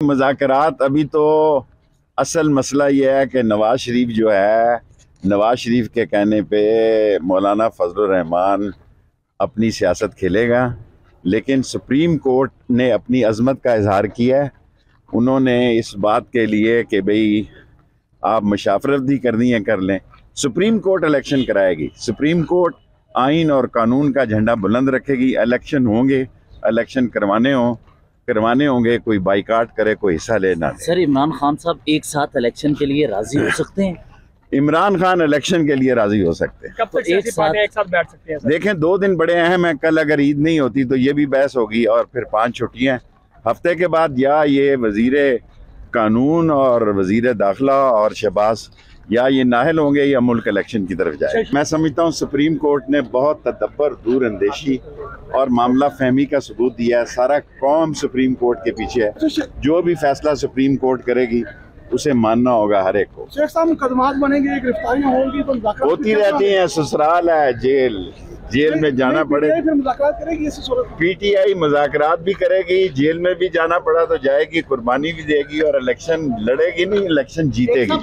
मुज़ाकरात अभी तो असल मसला ये है कि नवाज शरीफ जो है, नवाज शरीफ के कहने पे मौलाना फजलुर रहमान अपनी सियासत खेलेगा, लेकिन सुप्रीम कोर्ट ने अपनी अजमत का इजहार किया है। उन्होंने इस बात के लिए कि भाई आप मुशावरत भी करनी है कर लें। सुप्रीम कोर्ट इलेक्शन कराएगी, सुप्रीम कोर्ट आइन और कानून का झंडा बुलंद रखेगी। इलेक्शन होंगे, इलेक्शन करवाने होंगे, कोई बाइकाट करे, कोई हिस्सा लेना। सर, इमरान खान साहब एक साथ इलेक्शन के लिए राजी हो सकते हैं? इमरान खान इलेक्शन के लिए राजी हो सकते हैं। कब तक एक साथ बैठ सकते हैं? देखें, 2 दिन बड़े अहम हैं। कल अगर ईद नहीं होती तो ये भी बहस होगी, और फिर 5 छुट्टियां हफ्ते के बाद। या ये वजीरे कानून और वजीर दाखिला और शहबाज या ये नाहल होंगे या मुल्क इलेक्शन की तरफ जाए। मैं समझता हूँ सुप्रीम कोर्ट ने बहुत तदब्बर, दूर अंदेशी और मामला फहमी का सबूत दिया है। सारा कौम सुप्रीम कोर्ट के पीछे है। जो भी फैसला सुप्रीम कोर्ट करेगी उसे मानना होगा हर एक को। शेख साहब, मुकदमात बनेंगे, गिरफ्तारियां होंगी तो होती रहती हैं। ससुराल है, जेल में जाना पड़े। फिर मुज़ाकरात करेगी ऐसी सूरत? पीटीआई मुज़ाकरात भी करेगी, जेल में भी जाना पड़ा तो जाएगी, कुर्बानी भी देगी और इलेक्शन लड़ेगी नहीं, इलेक्शन जीतेगी।